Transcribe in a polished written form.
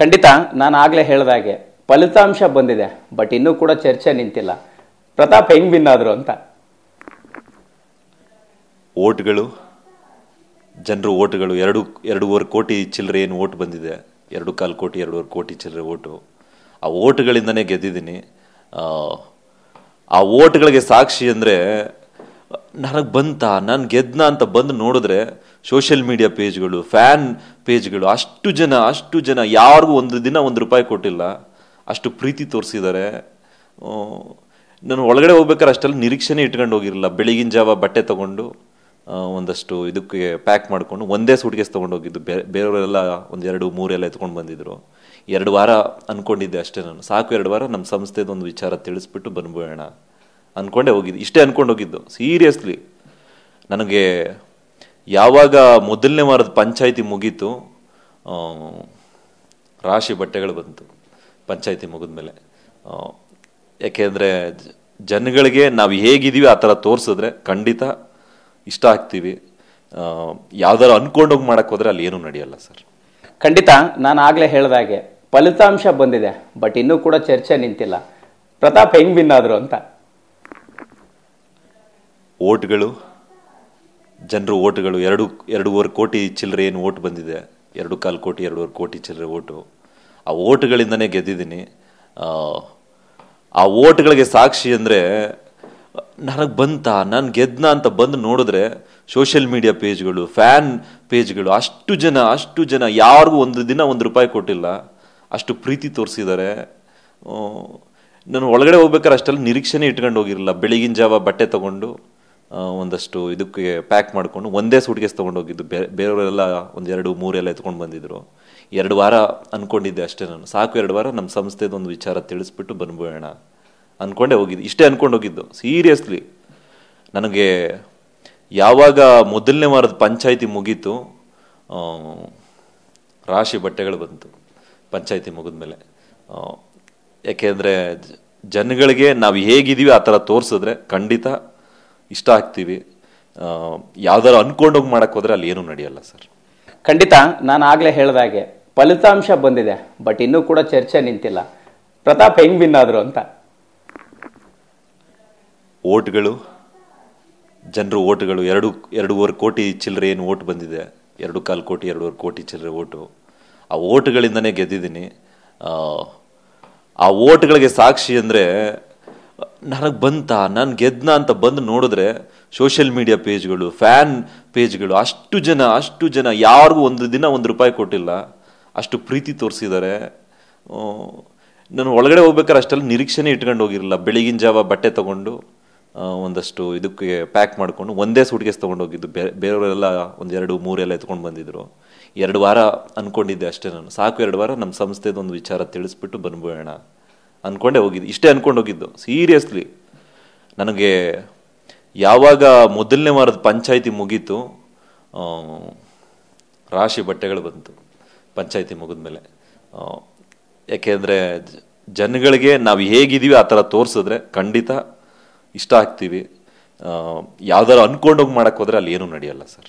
ಖಂಡಿತ ನಾನು ಆಗ್ಲೇ ಹೇಳಿದಾಗೆ ಫಲಿತಾಂಶ ಬಂದಿದೆ, ಬಟ್ ಇನ್ನೂ ಕೂಡ ಚರ್ಚೆ ನಿಂತಿಲ್ಲ. ಪ್ರತಾಪ್ ಹೆಂಗ್ ವಿನ್ ಆದ್ರು ಅಂತ. ಓಟ್ಗಳು, ಜನರು ಓಟ್ಗಳು 2.5 ಕೋಟಿ ಚಿಲ್ಲರೆ ಏನು ಓಟ್ ಬಂದಿದೆ, 2.25 ಕೋಟಿ 2.5 ಕೋಟಿ ಚಿಲ್ಲರೆ ಓಟು. ಆ ಓಟ್ಗಳಿಂದನೇ ಗೆದ್ದಿದ್ದೀನಿ. ಆ ಓಟ್ಗಳಿಗೆ ಸಾಕ್ಷಿ ಅಂದರೆ ನನಗೆ ನಾನು ಗೆದ್ನ ಅಂತ ಬಂದು ನೋಡಿದ್ರೆ ಸೋಷಿಯಲ್ ಮೀಡಿಯಾ ಪೇಜ್ಗಳು, ಫ್ಯಾನ್ ಪೇಜ್ಗಳು, ಅಷ್ಟು ಜನ ಯಾರಿಗೂ ಒಂದು ದಿನ ₹1 ಕೊಟ್ಟಿಲ್ಲ, ಅಷ್ಟು ಪ್ರೀತಿ ತೋರಿಸಿದ್ದಾರೆ. ನಾನು ಒಳಗಡೆ ಹೋಗ್ಬೇಕಾದ್ರೆ ಅಷ್ಟೆಲ್ಲ ನಿರೀಕ್ಷೆನೇ ಇಟ್ಕೊಂಡು ಹೋಗಿರಲಿಲ್ಲ. ಬೆಳಗಿನ ಜಾವ ಬಟ್ಟೆ ತೊಗೊಂಡು ಒಂದಷ್ಟು ಇದಕ್ಕೆ ಪ್ಯಾಕ್ ಮಾಡಿಕೊಂಡು ಒಂದೇ ಸೂಟ್ಕೇಸ್ ತೊಗೊಂಡು ಹೋಗಿದ್ದು. ಬೇರೆಯವರೆಲ್ಲ 1, 2, 3 ಎಲ್ಲ ಎತ್ಕೊಂಡು ಬಂದಿದ್ರು. 2 ವಾರ ಅಂದ್ಕೊಂಡಿದ್ದೆ ಅಷ್ಟೇ. ನಾನು ಸಾಕು 2 ವಾರ ನಮ್ಮ ಸಂಸ್ಥೆದೊಂದು ವಿಚಾರ ತಿಳಿಸ್ಬಿಟ್ಟು ಬಂದ್ಬೋಣ ಅಂದ್ಕೊಂಡೇ ಹೋಗಿದ್ದು. ಇಷ್ಟೇ ಅಂದ್ಕೊಂಡು ಹೋಗಿದ್ದು. ಸೀರಿಯಸ್ಲಿ ನನಗೆ ಯಾವಾಗ ಮೊದಲನೇ ವಾರದ ಪಂಚಾಯಿತಿ ಮುಗೀತು, ರಾಶಿ ಬಟ್ಟೆಗಳು ಬಂತು ಪಂಚಾಯಿತಿ ಮುಗಿದ್ಮೇಲೆ. ಯಾಕೆಂದರೆ ಜನಗಳಿಗೆ ನಾವು ಹೇಗಿದ್ದೀವಿ ಆ ಥರ ತೋರಿಸಿದ್ರೆ ಖಂಡಿತ ಇಷ್ಟ ಆಗ್ತೀವಿ. ಯಾವ್ದಾರು ಅನ್ಕೊಂಡೋಗಿ ಮಾಡಕ್ಕೆ ಹೋದ್ರೆ ಅಲ್ಲಿ ಏನೂ ನಡೆಯಲ್ಲ ಸರ್. ಖಂಡಿತ ನಾನು ಆಗ್ಲೇ ಹೇಳಿದಾಗೆ ಫಲಿತಾಂಶ ಬಂದಿದೆ, ಬಟ್ ಇನ್ನೂ ಕೂಡ ಚರ್ಚೆ ನಿಂತಿಲ್ಲ. ಪ್ರತಾಪ್ ಹೆಂಗ್ ವಿನ್ ಆದ್ರು ಅಂತ. ಓಟ್ಗಳು, ಜನರು ಓಟ್ಗಳು 2.5 ಕೋಟಿ ಚಿಲ್ಲರೆ ಏನು ಓಟ್ ಬಂದಿದೆ, 2.25 ಕೋಟಿ 2.5 ಕೋಟಿ ಚಿಲ್ಲರೆ ಓಟು. ಆ ಓಟ್ಗಳಿಂದನೇ ಗೆದ್ದಿದ್ದೀನಿ. ಆ ಓಟ್ಗಳಿಗೆ ಸಾಕ್ಷಿ ಅಂದರೆ ನನಗೆ ನಾನು ಗೆದ್ನ ಅಂತ ಬಂದು ನೋಡಿದ್ರೆ ಸೋಷಿಯಲ್ ಮೀಡಿಯಾ ಪೇಜ್ಗಳು, ಫ್ಯಾನ್ ಪೇಜ್ಗಳು, ಅಷ್ಟು ಜನ ಯಾರಿಗೂ ಒಂದು ದಿನ ₹1 ಕೊಟ್ಟಿಲ್ಲ, ಅಷ್ಟು ಪ್ರೀತಿ ತೋರಿಸಿದ್ದಾರೆ. ನಾನು ಒಳಗಡೆ ಹೋಗ್ಬೇಕಾದ್ರೆ ಅಷ್ಟೆಲ್ಲ ನಿರೀಕ್ಷೆನೇ ಇಟ್ಕೊಂಡು ಹೋಗಿರಲಿಲ್ಲ. ಬೆಳಗಿನ ಜಾವ ಬಟ್ಟೆ ತೊಗೊಂಡು ಒಂದಷ್ಟು ಇದಕ್ಕೆ ಪ್ಯಾಕ್ ಮಾಡಿಕೊಂಡು ಒಂದೇ ಸೂಟ್ಕೇಸ್ ತೊಗೊಂಡು ಹೋಗಿದ್ದು. ಬೇರೆಯವರೆಲ್ಲ 1, 2, 3 ಎಲ್ಲ ಎತ್ಕೊಂಡು ಬಂದಿದ್ರು. 2 ವಾರ ಅಂದ್ಕೊಂಡಿದ್ದೆ ಅಷ್ಟೇ. ನಾನು ಸಾಕು 2 ವಾರ ನಮ್ಮ ಸಂಸ್ಥೆದೊಂದು ವಿಚಾರ ತಿಳಿಸ್ಬಿಟ್ಟು ಬಂದ್ಬೋಣ ಅಂದ್ಕೊಂಡೇ ಹೋಗಿದ್ದು. ಇಷ್ಟೇ ಅಂದ್ಕೊಂಡು ಹೋಗಿದ್ದು. ಸೀರಿಯಸ್ಲಿ ನನಗೆ ಯಾವಾಗ ಮೊದಲನೇ ವಾರದ ಪಂಚಾಯಿತಿ ಮುಗೀತು, ರಾಶಿ ಬಟ್ಟೆಗಳು ಬಂತು ಪಂಚಾಯಿತಿ ಮುಗಿದ್ಮೇಲೆ. ಯಾಕೆಂದರೆ ಜನಗಳಿಗೆ ನಾವು ಹೇಗಿದ್ದೀವಿ ಆ ಥರ ತೋರಿಸಿದ್ರೆ ಖಂಡಿತ ಇಷ್ಟ ಆಗ್ತೀವಿ. ಯಾವ್ದಾರು ಅನ್ಕೊಂಡೋಗಿ ಮಾಡಕ್ಕೆ ಹೋದ್ರೆ ಅಲ್ಲಿ ಏನೂ ನಡೆಯಲ್ಲ ಸರ್. ಖಂಡಿತ ನಾನು ಆಗ್ಲೇ ಹೇಳಿದಾಗೆ ಫಲಿತಾಂಶ ಬಂದಿದೆ, ಬಟ್ ಇನ್ನೂ ಕೂಡ ಚರ್ಚೆ ನಿಂತಿಲ್ಲ. ಪ್ರತಾಪ್ ಹೆಂಗ್ ವಿನ್ ಆದ್ರು ಅಂತ. ಓಟ್ಗಳು, ಜನರು ಓಟ್ಗಳು 2.5 ಕೋಟಿ ಚಿಲ್ಲರೆ ಏನು ಓಟ್ ಬಂದಿದೆ, 2.25 ಕೋಟಿ 2.5 ಕೋಟಿ ಚಿಲ್ಲರೆ ಓಟು. ಆ ಓಟ್ಗಳಿಂದನೇ ಗೆದ್ದಿದ್ದೀನಿ. ಆ ಓಟ್ಗಳಿಗೆ ಸಾಕ್ಷಿ ಅಂದರೆ ನನಗೆ ನಾನು ಗೆದ್ನ ಅಂತ ಬಂದು ನೋಡಿದ್ರೆ ಸೋಷಿಯಲ್ ಮೀಡಿಯಾ ಪೇಜ್ಗಳು, ಫ್ಯಾನ್ ಪೇಜ್ಗಳು, ಅಷ್ಟು ಜನ ಯಾರಿಗೂ ಒಂದು ದಿನ ₹1 ಕೊಟ್ಟಿಲ್ಲ, ಅಷ್ಟು ಪ್ರೀತಿ ತೋರಿಸಿದ್ದಾರೆ. ನಾನು ಒಳಗಡೆ ಹೋಗ್ಬೇಕಾದ್ರೆ ಅಷ್ಟೆಲ್ಲ ನಿರೀಕ್ಷೆನೇ ಇಟ್ಕೊಂಡು ಹೋಗಿರಲಿಲ್ಲ. ಬೆಳಗಿನ ಜಾವ ಬಟ್ಟೆ ತೊಗೊಂಡು ಒಂದಷ್ಟು ಇದಕ್ಕೆ ಪ್ಯಾಕ್ ಮಾಡಿಕೊಂಡು ಒಂದೇ ಸೂಟ್ಕೇಸ್ ತೊಗೊಂಡು ಹೋಗಿದ್ದು. ಬೇರೆಯವರೆಲ್ಲ 1, 2, 3 ಎಲ್ಲ ಎತ್ಕೊಂಡು ಬಂದಿದ್ರು. 2 ವಾರ ಅಂದ್ಕೊಂಡಿದ್ದೆ ಅಷ್ಟೇ. ನಾನು ಸಾಕು 2 ವಾರ ನಮ್ಮ ಸಂಸ್ಥೆದೊಂದು ವಿಚಾರ ತಿಳಿಸ್ಬಿಟ್ಟು ಬಂದ್ಬೋಣ ಅಂದ್ಕೊಂಡೇ ಹೋಗಿದ್ದು. ಇಷ್ಟೇ ಅಂದ್ಕೊಂಡು ಹೋಗಿದ್ದು. ಸೀರಿಯಸ್ಲಿ ನನಗೆ ಯಾವಾಗ ಮೊದಲನೇ ವಾರದ ಪಂಚಾಯಿತಿ ಮುಗೀತು, ರಾಶಿ ಬಟ್ಟೆಗಳು ಬಂತು ಪಂಚಾಯಿತಿ ಮುಗಿದ್ಮೇಲೆ. ಯಾಕೆಂದರೆ ಜನಗಳಿಗೆ ನಾವು ಹೇಗಿದ್ದೀವಿ ಆ ಥರ ತೋರಿಸಿದ್ರೆ ಖಂಡಿತ ಇಷ್ಟ ಆಗ್ತೀವಿ. ಯಾವ್ದಾರು ಅನ್ಕೊಂಡೋಗಿ ಮಾಡಕ್ಕೆ ಹೋದ್ರೆ ಅಲ್ಲಿ ಏನೂ ನಡೆಯಲ್ಲ ಸರ್.